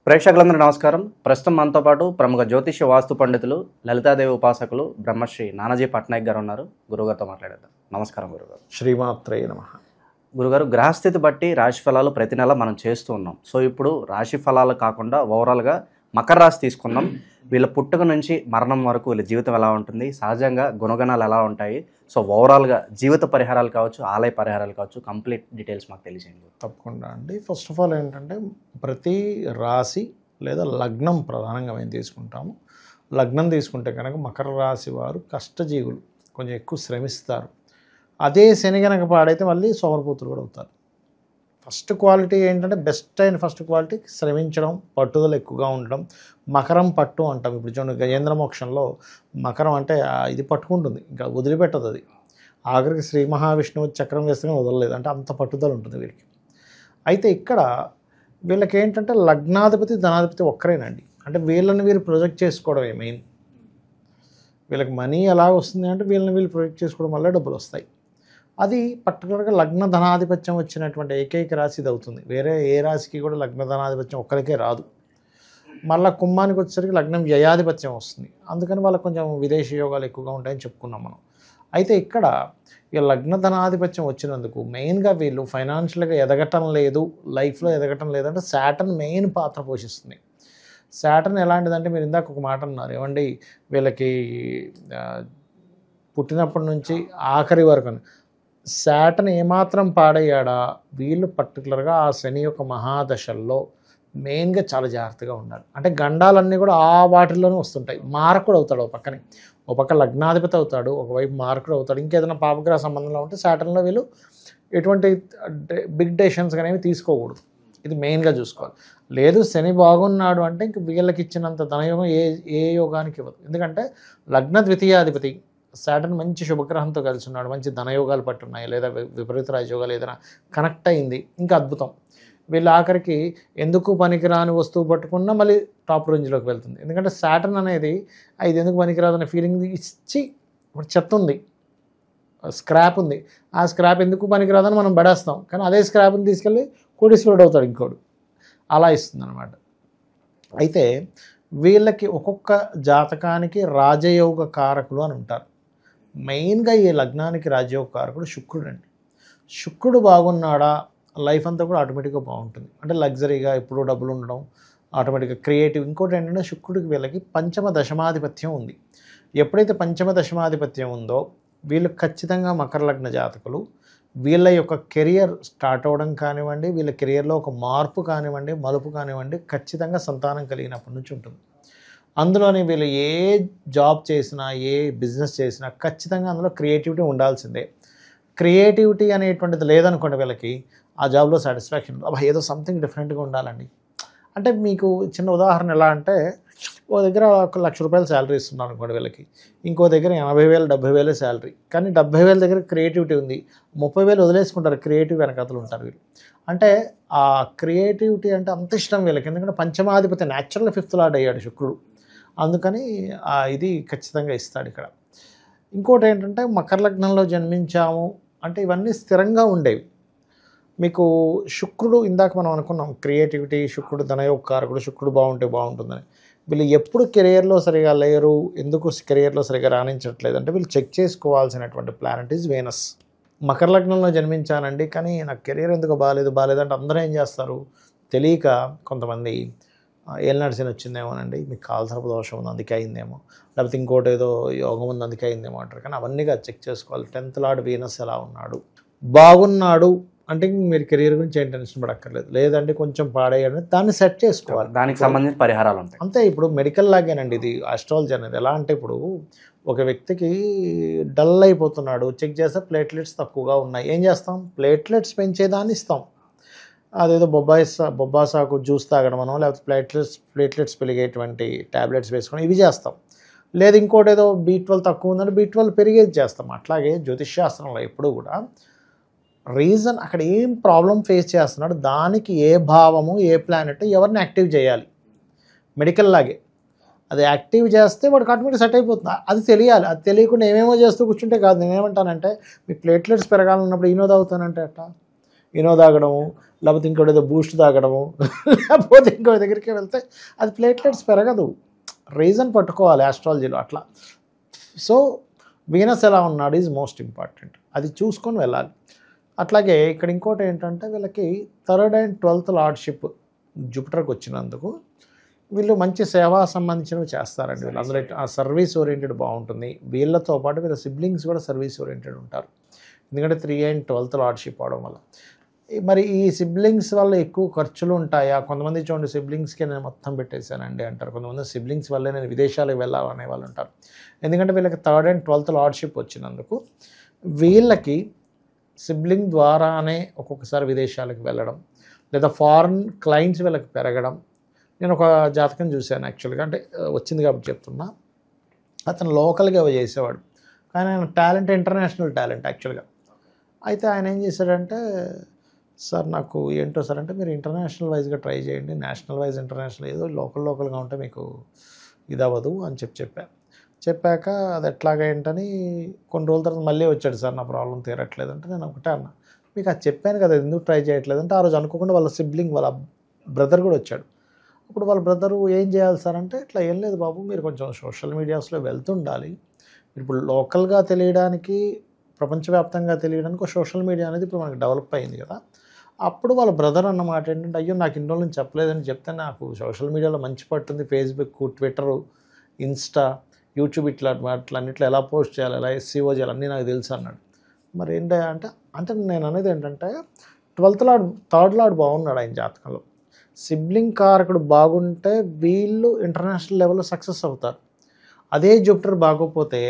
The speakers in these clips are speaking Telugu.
ప్రేక్షకులందరూ నమస్కారం. ప్రస్తుతం మనతో పాటు ప్రముఖ జ్యోతిష్య వాస్తు పండితులు, లలితాదేవి ఉపాసకులు బ్రహ్మశ్రీ నానాజీ పట్నాయక్ గారు ఉన్నారు. గురుగారితో మాట్లాడేద్దాం. నమస్కారం గురుగారు. శ్రీమాత్రే నమః. గురుగారు, గ్రహస్థితి బట్టి రాశి ఫలాలు ప్రతి నెల మనం చేస్తూ ఉన్నాం. సో ఇప్పుడు రాశి ఫలాలు కాకుండా ఓవరాల్గా మకర రాశి తీసుకున్నాం. వీళ్ళ పుట్టుక నుంచి మరణం వరకు వీళ్ళ జీవితం ఎలా ఉంటుంది, సహజంగా గుణగణాలు ఎలా ఉంటాయి, సో ఓవరాల్గా జీవిత పరిహారాలు కావచ్చు, ఆలయ పరిహారాలు కావచ్చు, కంప్లీట్ డీటెయిల్స్ మాకు తెలియజేయండి. తప్పకుండా అండి. ఫస్ట్ ఆఫ్ ఆల్ ఏంటంటే ప్రతి రాశి లేదా లగ్నం ప్రధానంగా మేము తీసుకుంటాము. లగ్నం తీసుకుంటే కనుక మకర రాశి వారు కష్టజీవులు, కొంచెం ఎక్కువ శ్రమిస్తారు. అదే శని కనుక పాడైతే మళ్ళీ సోమరిపోతులు కూడా అవుతారు. ఫస్ట్ క్వాలిటీ ఏంటంటే బెస్ట్ అయిన ఫస్ట్ క్వాలిటీ శ్రమించడం, పట్టుదల ఎక్కువగా ఉండడం. మకరం పట్టు అంటాం. ఇప్పుడు చూడండి గజేంద్ర మోక్షంలో మకరం అంటే ఇది పట్టుకుంటుంది, ఇంకా వదిలిపెట్టదు. అది ఆఖరికి శ్రీ మహావిష్ణువు చక్రం వేస్తే వదలలేదు, అంటే అంత పట్టుదల ఉంటుంది వీరికి. అయితే ఇక్కడ వీళ్ళకి ఏంటంటే లగ్నాధిపతి ధనాధిపతి ఒక్కరేనండి. అంటే వీళ్ళని వీరు ప్రొజెక్ట్ చేసుకోవడమే మెయిన్. వీళ్ళకి మనీ ఎలా వస్తుంది అంటే వీళ్ళని వీళ్ళు ప్రొజెక్ట్ చేసుకోవడం వల్ల డబ్బులు వస్తాయి. అది పర్టికులర్గా లగ్న ధనాధిపత్యం వచ్చినటువంటి ఏకైక రాశి ఇది అవుతుంది. వేరే ఏ రాశికి కూడా లగ్న ధనాధిపత్యం ఒక్కరికే రాదు. మళ్ళీ కుంభానికి వచ్చేసరికి లగ్నం వ్యయాధిపత్యం వస్తుంది. అందుకని వాళ్ళకి కొంచెం విదేశీ యోగాలు ఎక్కువగా ఉంటాయని చెప్పుకున్నాం మనం. అయితే ఇక్కడ ఈ లగ్న ధనాధిపత్యం వచ్చినందుకు మెయిన్గా వీళ్ళు ఫైనాన్షియల్గా ఎదగటం లేదు, లైఫ్లో ఎదగటం లేదంటే శాటర్న్ మెయిన్ పాత్ర పోషిస్తుంది. శాటర్న్ ఎలాంటిదంటే మీరు ఇందాక ఒక మాట అన్నారు, ఏమండి వీళ్ళకి పుట్టినప్పటి నుంచి ఆఖరి వరకు శాటర్న్ ఏమాత్రం పాడయ్యాడా వీళ్ళు పర్టికులర్గా ఆ శని యొక్క మహాదశల్లో మెయిన్గా చాలా జాగ్రత్తగా ఉండాలి. అంటే గండాలన్నీ కూడా ఆ వాటిల్లోనే వస్తుంటాయి. మారకుడు అవుతాడు ఒక పక్కనే, ఒక పక్క లగ్నాధిపతి అవుతాడు, ఒకవైపు మారకుడు అవుతాడు. ఇంకేదైనా పాపగ్రహ సంబంధంలో ఉంటే శాటర్న్లో వీళ్ళు ఎటువంటి బిగ్ డెసిషన్స్ అనేవి తీసుకోకూడదు. ఇది మెయిన్గా చూసుకోవాలి. లేదు శని బాగున్నాడు అంటే ఇంక వీళ్ళకి ఇచ్చినంత ధనయోగం ఏ యోగానికి ఇవ్వదు. ఎందుకంటే లగ్న ద్వితీయాధిపతి శాటర్న్ మంచి శుభగ్రహంతో కలిసి ఉన్నాడు, మంచి ధనయోగాలు పట్టున్నాయి, లేదా విపరీత రాజయోగాలు ఏదైనా కనెక్ట్ అయింది, ఇంకా అద్భుతం. వీళ్ళు ఆఖరికి ఎందుకు పనికిరాని వస్తువు పట్టుకున్నా మళ్ళీ టాప్ రేంజ్లోకి వెళ్తుంది. ఎందుకంటే శాటర్న్ అనేది ఇది ఎందుకు పనికిరాదు అనే ఫీలింగ్ ఇచ్చి, ఇప్పుడు చెత్త ఉంది, స్క్రాప్ ఉంది, ఆ స్క్రాప్ ఎందుకు పనికిరాదని మనం పడేస్తాం, కానీ అదే స్క్రాప్ని తీసుకెళ్ళి కోటీశ్వరుడు అవుతాడు ఇంకోడు, అలా ఇస్తుంది అనమాట. అయితే వీళ్ళకి ఒక్కొక్క జాతకానికి రాజయోగ కారకులు అని ఉంటారు. మెయిన్గా ఈ లగ్నానికి రాజయోగ కారకుడు శుక్రుడు అండి. శుక్రుడు బాగున్నాడా లైఫ్ అంతా కూడా ఆటోమేటిక్గా బాగుంటుంది. అంటే లగ్జరీగా ఎప్పుడూ డబ్బులు ఉండడం, ఆటోమేటిక్గా క్రియేటివ్. ఇంకోటి ఏంటంటే శుక్రుడికి వీళ్ళకి పంచమ దశమాధిపత్యం ఉంది. ఎప్పుడైతే పంచమ దశమాధిపత్యం ఉందో వీళ్ళు ఖచ్చితంగా మకర లగ్న జాతకులు వీళ్ళ యొక్క కెరియర్ స్టార్ట్ అవ్వడం కానివ్వండి, వీళ్ళ కెరియర్లో ఒక మార్పు కానివ్వండి, మలుపు కానివ్వండి, ఖచ్చితంగా సంతానం కలిగినప్పటి నుంచి ఉంటుంది. అందులోనే వీళ్ళు ఏ జాబ్ చేసినా, ఏ బిజినెస్ చేసినా ఖచ్చితంగా అందులో క్రియేటివిటీ ఉండాల్సిందే. క్రియేటివిటీ అనేటువంటిది లేదనుకోండి వీళ్ళకి ఆ జాబ్లో సాటిస్ఫాక్షన్ ఏదో సంథింగ్ డిఫరెంట్గా ఉండాలండి. అంటే మీకు చిన్న ఉదాహరణ ఎలా అంటే, ఓ దగ్గర 1,00,000 రూపాయలు శాలరీ ఇస్తున్నారు అనుకోండి వీళ్ళకి, ఇంకో దగ్గర 80,000 70,000 శాలరీ, కానీ 70,000 దగ్గర క్రియేటివిటీ ఉంది, 30,000 వదిలేసుకుంటారు, క్రియేటివ్ వెనకతలు ఉంటారు వీళ్ళు. అంటే ఆ క్రియేటివిటీ అంటే అంత ఇష్టం వీళ్ళకి. ఎందుకంటే పంచమాధిపతి న్యాచురల్ 5th లార్డ్ అయ్యాడు శుక్రుడు, అందుకని ఇది ఖచ్చితంగా ఇస్తాడు ఇక్కడ. ఇంకోటి ఏంటంటే మకర లగ్నంలో జన్మించాము అంటే ఇవన్నీ స్థిరంగా ఉండేవి. మీకు శుక్రుడు ఇందాక మనం అనుకున్నాం క్రియేటివిటీ, శుక్రుడు ధనయోగ కారకుడు, శుక్రుడు బాగుంటే బాగుంటుందని. వీళ్ళు ఎప్పుడు కెరియర్లో సరిగా లేరు, ఎందుకు కెరియర్లో సరిగా రాణించట్లేదు అంటే వీళ్ళు చెక్ చేసుకోవాల్సినటువంటి ప్లానెట్ ఈజ్ వీనస్. మకర లగ్నంలో జన్మించానండి కానీ నాకు కెరియర్ ఎందుకు బాగాలేదు అంటే అందరూ ఏం చేస్తారు, తెలియక కొంతమంది ఏలినాటి శని వచ్చిందేమోనండి, మీకు కాలసర్ప దోషం ఉంది అందుకే అయిందేమో, లేకపోతే ఇంకోటి ఏదో యోగం ఉంది అందుకే అయిందేమో అంటారు. కానీ అవన్నీగా చెక్ చేసుకోవాలి. 10th లార్డ్ వీనస్ ఎలా ఉన్నాడు, బాగున్నాడు అంటే మీరు కెరీర్ గురించి ఏం టెన్షన్ పడక్కర్లేదు. లేదంటే కొంచెం పాడేయాలని దాన్ని సెట్ చేసుకోవాలి, దానికి సంబంధించిన పరిహారాలు ఉంటాయి అంతే. ఇప్పుడు మెడికల్ లాగేనండి ఇది ఆస్ట్రాలజీ అనేది. ఎలా అంటే ఇప్పుడు ఒక వ్యక్తికి డల్ అయిపోతున్నాడు, చెక్ చేస్తే ప్లేట్లెట్స్ తక్కువగా ఉన్నాయి, ఏం చేస్తాం, ప్లేట్లెట్స్ పెంచేదాన్ని ఇస్తాం. అదేదో బొబ్బాసాకు జ్యూస్ తాగడం అనో, లేకపోతే ప్లేట్లెట్స్ పెరిగేటువంటి ట్యాబ్లెట్స్ వేసుకొని ఇవి చేస్తాం. లేదు ఇంకోటి ఏదో B12 తక్కువ ఉందంటే B12 పెరిగేది చేస్తాం. అట్లాగే జ్యోతిష్శాస్త్రంలో ఎప్పుడు కూడా రీజన్ అక్కడ ఏం ప్రాబ్లం ఫేస్ చేస్తున్నాడు, దానికి ఏ భావము, ఏ ప్లానెట్ ఎవరిని యాక్టివ్ చేయాలి, మెడికల్ లాగే అది యాక్టివ్ చేస్తే వాడికి ఆటోమేటిక్ సెట్ అయిపోతుంది. అది తెలియాలి. అది తెలియకుండా ఏమేమో చేస్తూ కూర్చుంటే కాదు. నేనేమంటానంటే మీకు ప్లేట్లెట్స్ పెరగాలన్నప్పుడు ఈనో తాగుతానంటే అట్లా ఇనో తాగడము, లేకపోతే ఇంకోటి ఏదో బూస్ట్ తాగడము, లేకపోతే ఇంకో దగ్గరికి వెళ్తే అది ప్లేట్లెట్స్ పెరగదు. రీజన్ పట్టుకోవాలి ఆస్ట్రాలజీలో అట్లా. సో వీనస్ ఎలా ఉన్నాడు ఈజ్ మోస్ట్ ఇంపార్టెంట్, అది చూసుకొని వెళ్ళాలి. అట్లాగే ఇక్కడ ఇంకోటి ఏంటంటే వీళ్ళకి 3rd and 12th లార్డ్షిప్ జూపిటర్కి వచ్చినందుకు వీళ్ళు మంచి సేవా సంబంధించినవి చేస్తారండి. వీళ్ళు అందులో ఆ సర్వీస్ ఓరియంటెడ్ బాగుంటుంది. వీళ్ళతో పాటు వీళ్ళ సిబ్లింగ్స్ కూడా సర్వీస్ ఓరియంటెడ్ ఉంటారు, ఎందుకంటే 3 and 12th లార్డ్షిప్ అవడం వల్ల. మరి ఈ సిబ్లింగ్స్ వల్ల ఎక్కువ ఖర్చులు ఉంటాయా? కొంతమంది చూడండి సిబ్లింగ్స్కి నేను మొత్తం పెట్టేశానండి అంటారు, కొంతమంది సిబ్లింగ్స్ వల్లే నేను విదేశాలకు వెళ్ళాలనే వాళ్ళు ఉంటారు. ఎందుకంటే వీళ్ళకి 3rd and 12th లార్డ్షిప్ వచ్చినందుకు వీళ్ళకి సిబ్లింగ్ ద్వారానే ఒక్కొక్కసారి విదేశాలకు వెళ్ళడం, లేదా ఫారెన్ క్లయింట్స్ వీళ్ళకి పెరగడం. నేను ఒక జాతకం చూశాను యాక్చువల్గా, అంటే వచ్చింది కాబట్టి చెప్తున్నా. అతను లోకల్గా చేసేవాడు, కానీ ఆయన టాలెంట్ ఇంటర్నేషనల్ టాలెంట్ యాక్చువల్గా. అయితే ఆయన ఏం చేశాడంటే, సార్ నాకు ఏంటో సార్ అంటే మీరు ఇంటర్నేషనల్ వైజ్గా ట్రై చేయండి, నేషనల్ వైజ్ ఇంటర్నేషనల్ ఏదో లోకల్గా ఉంటే మీకు ఇది అవ్వదు అని చెప్పాక అది ఎట్లాగా ఏంటని కొన్ని రోజుల తర్వాత మళ్ళీ వచ్చాడు, సార్ నా ప్రాబ్లం తీరట్లేదు అంటే. నేను ఒకటే అన్నా, మీకు అది చెప్పాను కదా ఎందుకు ట్రై చేయట్లేదంటే, ఆ రోజు అనుకోకుండా వాళ్ళ సిబ్లింగ్ వాళ్ళ బ్రదర్ కూడా వచ్చాడు. అప్పుడు వాళ్ళ బ్రదరు ఏం చేయాలి సార్ అంటే, ఇట్లా ఏం లేదు బాబు మీరు కొంచెం సోషల్ మీడియాస్లో వెళ్తుండాలి, ఇప్పుడు లోకల్గా తెలియడానికి ప్రపంచవ్యాప్తంగా తెలియడానికి సోషల్ మీడియా అనేది ఇప్పుడు మనకు డెవలప్ అయింది కదా. అప్పుడు వాళ్ళ బ్రదర్ అన్నమాట ఏంటంటే, అయ్యో నాకు ఇన్ని రోజులు చెప్పలేదని చెప్తే నాకు సోషల్ మీడియాలో మంచి పట్టుంది, ఫేస్బుక్, ట్విట్టరు, ఇన్స్టా, యూట్యూబ్ అన్నిట్లో ఎలా పోస్ట్ చేయాలి, ఎలా SEO చేయాలి అన్నీ నాకు తెలుసు అన్నాడు. మరి ఏంటి అంటే నేను అనేది ఏంటంటే 12th లార్డ్ 3rd లార్డ్ బాగున్నాడు ఆయన జాతకంలో. సిబ్లింగ్ కారకుడు బాగుంటే వీళ్ళు ఇంటర్నేషనల్ లెవెల్లో సక్సెస్ అవుతారు. అదే జూపిటర్ బాగోకపోతే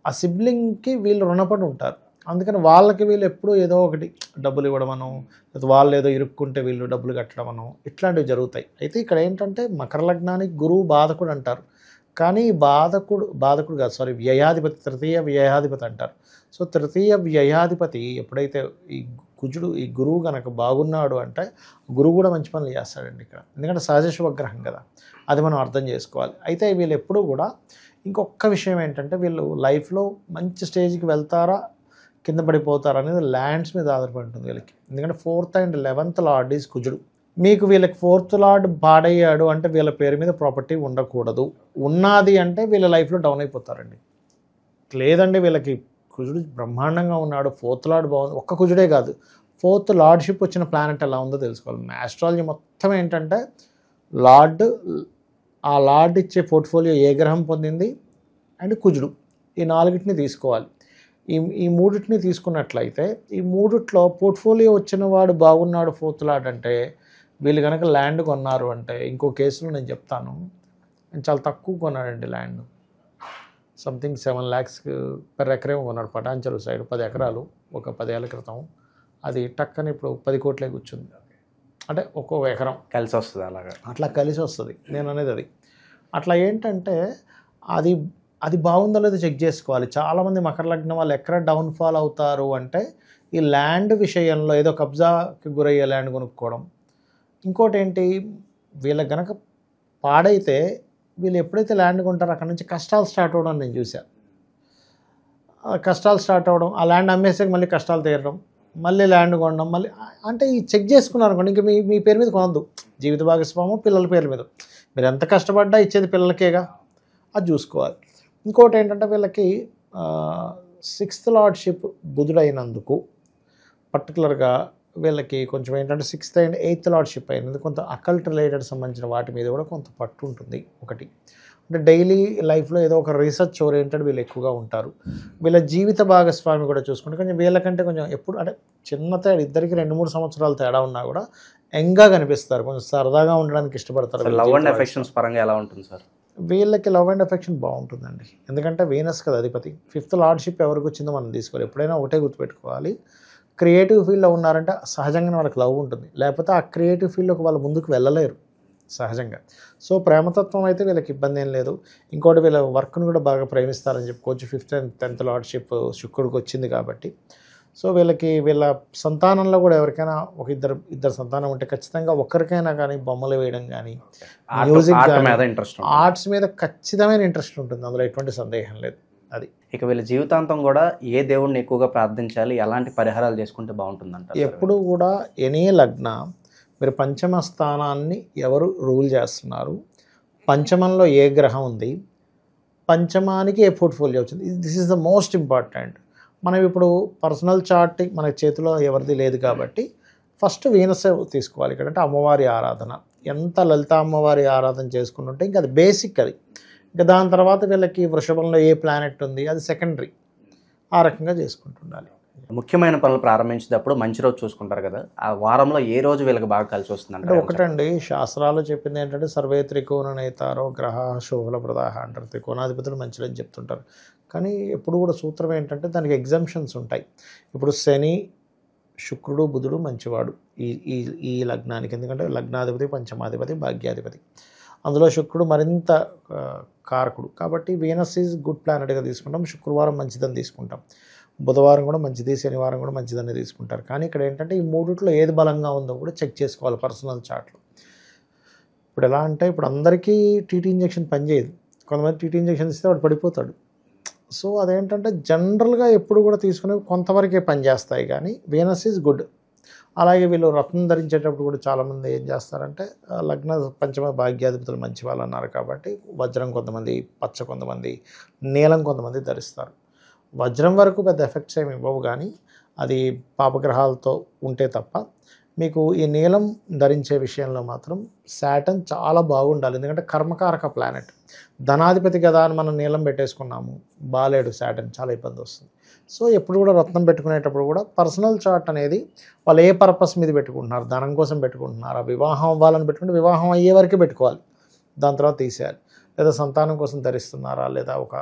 ఆ సిబ్లింగ్కి వీళ్ళు రుణపడి ఉంటారు. అందుకని వాళ్ళకి వీళ్ళు ఎప్పుడూ ఏదో ఒకటి డబ్బులు ఇవ్వడమనో, లేదా వాళ్ళు ఏదో ఇరుక్కుంటే వీళ్ళు డబ్బులు కట్టడమనో ఇట్లాంటివి జరుగుతాయి. అయితే ఇక్కడ ఏంటంటే మకర లగ్నానికి గురువు బాధకుడు అంటారు, కానీ బాధకుడు కాదు, సారీ, వ్యయాధిపతి, 3వ వ్యయాధిపతి అంటారు. సో 3వ వ్యయాధిపతి ఎప్పుడైతే ఈ గురువు కనుక బాగున్నాడు అంటే గురువు కూడా మంచి పనులు చేస్తాడండి ఇక్కడ, ఎందుకంటే సహజ శుభగ్రహం కదా, అది మనం అర్థం చేసుకోవాలి. అయితే వీళ్ళు ఎప్పుడూ కూడా ఇంకొక విషయం ఏంటంటే, వీళ్ళు లైఫ్లో మంచి స్టేజ్కి వెళ్తారా కింద పడిపోతారా అనేది ల్యాండ్స్ మీద ఆధారపడి ఉంటుంది వీళ్ళకి. ఎందుకంటే 4th and 11th lord is కుజుడు. మీకు వీళ్ళకి 4th లార్డ్ పాడయ్యాడు అంటే వీళ్ళ పేరు మీద ప్రాపర్టీ ఉండకూడదు, ఉన్నది అంటే వీళ్ళ లైఫ్లో డౌన్ అయిపోతారండి. లేదండి వీళ్ళకి కుజుడు బ్రహ్మాండంగా ఉన్నాడు, 4th లార్డ్ బాగుంది, ఒక్క కుజుడే కాదు 4th లార్డ్షిప్ వచ్చిన ప్లానెట్ ఎలా ఉందో తెలుసుకోవాలి. ఆస్ట్రాలజీ మొత్తం ఏంటంటే ఆ లార్డ్ ఇచ్చే పోర్ట్ఫోలియో ఏ గ్రహం పొందింది అండ్ కుజుడు, ఈ 4టిని తీసుకోవాలి. ఈ 3టిని తీసుకున్నట్లయితే ఈ 3ట్లో పోర్ట్ఫోలియో వచ్చిన వాడు బాగున్నాడు 4th లార్డ్ అంటే, వీళ్ళు కనుక ల్యాండ్ కొన్నారు అంటే, ఇంకో కేసులో నేను చెప్తాను, నేను చాలా తక్కువ కొన్నాడండి ల్యాండ్, సంథింగ్ 7 lakhs per ఎకరేమో కొన్నాడు పటాన్చెరు సైడ్, 10 ఎకరాలు ఒక 10 ఏళ్ళ క్రితం. అది టక్కని ఇప్పుడు 10 కోట్లే కూర్చుంది, అంటే ఒక్కో ఎకరం కలిసి వస్తుంది, అలాగా అట్లా కలిసి వస్తుంది. నేను అనేది అది అట్లా ఏంటంటే అది బాగుందో లేదో చెక్ చేసుకోవాలి. చాలామంది మకర లగ్నం వాళ్ళు ఎక్కడ డౌన్ఫాల్ అవుతారు అంటే ఈ ల్యాండ్ విషయంలో ఏదో కబ్జాకి గురయ్యే ల్యాండ్ కొనుక్కోవడం. ఇంకోటి ఏంటి, వీళ్ళకి గనక పాడైతే వీళ్ళు ఎప్పుడైతే ల్యాండ్ కొంటారో అక్కడ నుంచి కష్టాలు స్టార్ట్ అవ్వడం నేను చూశాను. కష్టాలు స్టార్ట్ అవ్వడం, ఆ ల్యాండ్ అమ్మేసాక మళ్ళీ కష్టాలు తీరడం, మళ్ళీ ల్యాండ్ కొనడం, మళ్ళీ అంటే ఈ చెక్ చేసుకున్నారు అనుకోండి, ఇంకా మీ పేరు మీద కొనద్దు, జీవిత భాగస్వామ్యం పిల్లల పేర్ల మీద, మీరు ఎంత కష్టపడ్డా ఇచ్చేది పిల్లలకేగా, అది చూసుకోవాలి. ఇంకోటి ఏంటంటే వీళ్ళకి 6th లార్డ్షిప్ బుధుడైనందుకు పర్టికులర్గా వీళ్ళకి కొంచెం ఏంటంటే 6th and 8th లార్డ్షిప్ అయినందుకు కొంత అకల్ట్ రిలేటెడ్ సంబంధించిన వాటి మీద కూడా కొంత పట్టు ఉంటుంది. ఒకటి అంటే డైలీ లైఫ్లో ఏదో ఒక రీసెర్చ్ ఓరియంటెడ్ వీళ్ళు ఎక్కువగా ఉంటారు. వీళ్ళ జీవిత భాగస్వామి కూడా చూసుకుంటే కొంచెం వీళ్ళకంటే కొంచెం ఎప్పుడు అంటే చిన్న తేడా, ఇద్దరికి 2-3 సంవత్సరాల తేడా ఉన్నా కూడా యంగ్గా కనిపిస్తారు, కొంచెం సరదాగా ఉండడానికి ఇష్టపడతారు. లవ్ అండ్ అఫెక్షన్స్ పరంగా ఎలా ఉంటుంది సార్? వీళ్ళకి లవ్ అండ్ అఫెక్షన్ బాగుంటుందండి, ఎందుకంటే వీనస్ కదా అధిపతి. 5th లార్డ్షిప్ ఎవరికి వచ్చిందో మనం తీసుకోవాలి. ఎప్పుడైనా ఒకటే గుర్తుపెట్టుకోవాలి, క్రియేటివ్ ఫీల్డ్లో ఉన్నారంటే సహజంగానే వాళ్ళకి లవ్ ఉంటుంది, లేకపోతే ఆ క్రియేటివ్ ఫీల్డ్లోకి వాళ్ళు ముందుకు వెళ్ళలేరు సహజంగా. సో ప్రేమతత్వం అయితే వీళ్ళకి ఇబ్బంది ఏం లేదు. ఇంకోటి వీళ్ళ వర్క్ను కూడా బాగా ప్రేమిస్తారని చెప్పుకోవచ్చు. 5th and 10th లార్డ్షిప్ శుక్రుడికి వచ్చింది కాబట్టి. సో వీళ్ళ సంతానంలో కూడా ఎవరికైనా ఒక ఇద్దరు సంతానం ఉంటే ఖచ్చితంగా ఒక్కరికైనా కానీ బొమ్మలు వేయడం కానీ, మ్యూజిక్ కానీ, ఆర్ట్స్ మీద ఖచ్చితమైన ఇంట్రెస్ట్ ఉంటుంది, అందులో ఎటువంటి సందేహం లేదు. అది. ఇక వీళ్ళ జీవితాంతం కూడా ఏ దేవుడిని ఎక్కువగా ప్రార్థించాలి, ఎలాంటి పరిహారాలు చేసుకుంటే బాగుంటుందంటారు? ఎప్పుడు కూడా ఎనీ లగ్న మీరు పంచమ స్థానాన్ని ఎవరు రూల్ చేస్తున్నారు, పంచమంలో ఏ గ్రహం ఉంది, పంచమానికి ఏ పోర్ట్ఫోలియో వచ్చింది, this is the most important. మనం ఇప్పుడు పర్సనల్ చార్ట్ మన చేతిలో ఎవరిది లేదు కాబట్టి ఫస్ట్ వీనస్ తీసుకోవాలి. ఇక్కడంటే అమ్మవారి ఆరాధన, ఎంత లలిత అమ్మవారి ఆరాధన చేసుకుంటుంటే ఇంకా అది బేసిక్. అది ఇంకా దాని తర్వాత వీళ్ళకి వృషభంలో ఏ ప్లానెట్ ఉంది అది సెకండరీ, ఆ రకంగా చేసుకుంటుండాలి. ముఖ్యమైన పనులు ప్రారంభించేటప్పుడు మంచి రోజు చూసుకుంటారు కదా, ఆ వారంలో ఏ రోజు వీళ్ళకి బాగా కలిసి అంటే వస్తుందంటే? ఒకటండి, శాస్త్రాలు చెప్పింది ఏంటంటే సర్వే త్రికోణ నేతారో గ్రహ శోభల ప్రదాహ అంటారు. త్రికోణాధిపతులు మంచిదని చెప్తుంటారు. కానీ ఎప్పుడు కూడా సూత్రం ఏంటంటే దానికి ఎగ్జంప్షన్స్ ఉంటాయి. ఇప్పుడు శని, శుక్రుడు, బుధుడు మంచివాడు ఈ ఈ ఈ లగ్నానికి, ఎందుకంటే లగ్నాధిపతి, పంచమాధిపతి, భాగ్యాధిపతి. అందులో శుక్రుడు మరింత కారకుడు కాబట్టి వీనస్ ఈజ్ గుడ్ ప్లానెట్గా తీసుకుంటాం. శుక్రవారం మంచిదని తీసుకుంటాం, బుధవారం కూడా మంచిది, శనివారం కూడా మంచిదని తీసుకుంటారు. కానీ ఇక్కడ ఏంటంటే ఈ మూడిట్లో ఏది బలంగా ఉందో కూడా చెక్ చేసుకోవాలి పర్సనల్ చార్ట్లో. ఇప్పుడు ఎలా అంటే ఇప్పుడు అందరికీ టీటీ ఇంజెక్షన్ పనిచేయదు, కొంతమంది టీటీ ఇంజెక్షన్ ఇస్తే వాడు పడిపోతాడు. సో అదేంటంటే జనరల్గా ఎప్పుడు కూడా తీసుకునేవి కొంతవరకే పనిచేస్తాయి, కానీ వీనస్ ఈజ్ గుడ్. అలాగే వీళ్ళు రత్నం ధరించేటప్పుడు కూడా చాలామంది ఏం చేస్తారంటే లగ్న పంచమ భాగ్యాధిపతులు మంచి వాళ్ళు అన్నారు కాబట్టి వజ్రం కొంతమంది, పచ్చ కొంతమంది, నీలం కొంతమంది ధరిస్తారు. వజ్రం వరకు పెద్ద ఎఫెక్ట్స్ ఏమి ఇవ్వవు, కానీ అది పాపగ్రహాలతో ఉంటే తప్ప. మీకు ఈ నీలం ధరించే విషయంలో మాత్రం శాటర్న్ చాలా బాగుండాలి, ఎందుకంటే కర్మకారక ప్లానెట్. ధనాధిపతి కదా అని మనం నీలం పెట్టేసుకున్నాము, బాలేడు శాటర్న్, చాలా ఇబ్బంది వస్తుంది. సో ఎప్పుడు కూడా రత్నం పెట్టుకునేటప్పుడు కూడా పర్సనల్ చార్ట్ అనేది వాళ్ళు ఏ పర్పస్ మీద పెట్టుకుంటున్నారు, ధనం కోసం పెట్టుకుంటున్నారా, వివాహం అవ్వాలని పెట్టుకుంటే వివాహం అయ్యే వరకే పెట్టుకోవాలి, దాని తర్వాత తీసేయాలి. లేదా సంతానం కోసం ధరిస్తున్నారా, లేదా ఒక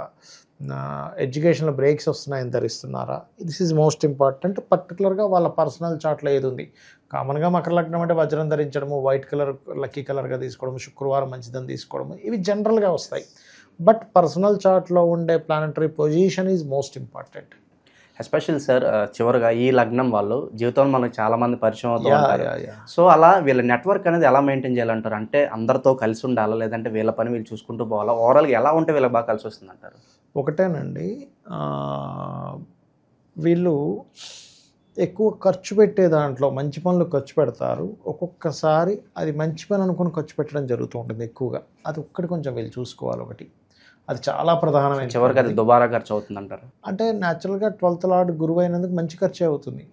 ఎడ్యుకేషన్లో బ్రేక్స్ వస్తున్నాయని ధరిస్తున్నారా, దిస్ ఈజ్ మోస్ట్ ఇంపార్టెంట్. పర్టికులర్గా వాళ్ళ పర్సనల్ చార్ట్లో ఏది ఉంది. కామన్గా మకర లగ్నం అంటే వజ్రం ధరించడము, వైట్ కలర్ లక్కీ కలర్గా తీసుకోవడం, శుక్రవారం మంచిదని తీసుకోవడము, ఇవి జనరల్గా వస్తాయి. బట్ పర్సనల్ చార్ట్లో ఉండే planetary position is most important. Especial sir, చివరిగా ఈ లగ్నం వాళ్ళు జీవితంలో మనకు చాలా మంది పరిచయం అవుతూ ఉంటారు. సో అలా వీళ్ళ నెట్వర్క్ అనేది ఎలా మెయింటైన్ చేయాలంటారు? అంటే అందరితో కలిసి ఉండాలా, లేదంటే వీళ్ళ పని వీళ్ళు చూసుకుంటూ పోవాలా? ఓవరాల్గా ఎలా ఉంటే వీళ్ళకి బాగా కలిసి వస్తుంది అంటారు? ఒకటేనండి, వీళ్ళు ఎక్కువ ఖర్చు పెట్టే దాంట్లో మంచి పనులు ఖర్చు పెడతారు. ఒక్కొక్కసారి అది మంచి పని అనుకుని ఖర్చు పెట్టడం జరుగుతూ ఉంటుంది ఎక్కువగా. అది ఒక్కటి కొంచెం వీళ్ళు చూసుకోవాలి. ఒకటి అది చాలా ప్రధానమైన. చివరికి అది దుబారా ఖర్చు అవుతుంది అంటారు. అంటే న్యాచురల్గా 12th లార్డ్ గురువు అయినందుకు మంచి ఖర్చే అవుతుంది,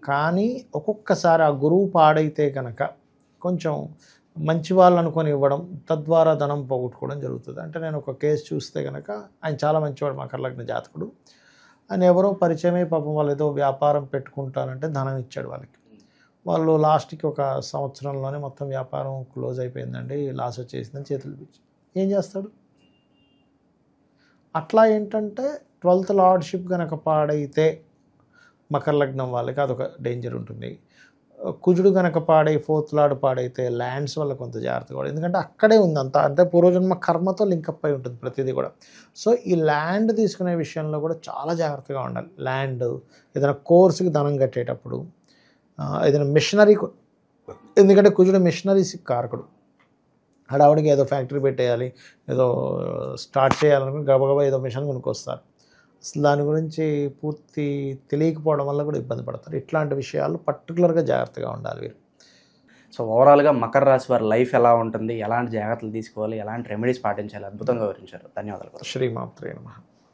కానీ ఒక్కొక్కసారి ఆ గురువు పాడైతే కనుక కొంచెం మంచి వాళ్ళు అనుకొని ఇవ్వడం, తద్వారా ధనం పోగొట్టుకోవడం జరుగుతుంది. అంటే నేను ఒక కేసు చూస్తే కనుక ఆయన చాలా మంచివాడు, మకర లగ్న జాతకుడు. ఆయన ఎవరో పరిచయమే, పాపం వాళ్ళు ఏదో వ్యాపారం పెట్టుకుంటానంటే ధనం ఇచ్చాడు వాళ్ళకి. వాళ్ళు లాస్ట్కి ఒక సంవత్సరంలోనే మొత్తం వ్యాపారం క్లోజ్ అయిపోయిందండి, లాస్ వచ్చేసిందని చేతులు పిచ్చి. ఏం చేస్తాడు? అట్లా ఏంటంటే 12th లార్డ్షిప్ కనుక పాడైతే మకర లగ్నం వాళ్ళకి అదొక డేంజర్ ఉంటుంది. కుజుడు కనుక పాడై 4th లార్డ్ పాడైతే ల్యాండ్స్ వల్ల కొంత జాగ్రత్తగా కూడా, ఎందుకంటే అక్కడే ఉంది అంతా, అంటే పూర్వజన్మ కర్మతో లింకప్ అయి ఉంటుంది ప్రతిదీ కూడా. సో ఈ ల్యాండ్ తీసుకునే విషయంలో కూడా చాలా జాగ్రత్తగా ఉండాలి. ల్యాండ్ ఏదైనా కోర్సుకి ధనం కట్టేటప్పుడు, ఏదైనా మిషనరీ, ఎందుకంటే కుజుడు మిషనరీస్కి కారకుడు. హడావుడికి ఏదో ఫ్యాక్టరీ పెట్టేయాలి, ఏదో స్టార్ట్ చేయాలనుకుని గబగబా ఏదో మిషన్ కొనుక్కొస్తారు. అసలు దాని గురించి పూర్తి తెలియకపోవడం వల్ల కూడా ఇబ్బంది పడతారు. ఇట్లాంటి విషయాలు పర్టికులర్గా జాగ్రత్తగా ఉండాలి వీరు. సో ఓవరాల్గా మకర రాశి వారి లైఫ్ ఎలా ఉంటుంది, ఎలాంటి జాగ్రత్తలు తీసుకోవాలి, ఎలాంటి రెమెడీస్ పాటించాలి, అద్భుతంగా వివరించారు. ధన్యవాదాలు. శ్రీమాత్రే నమః.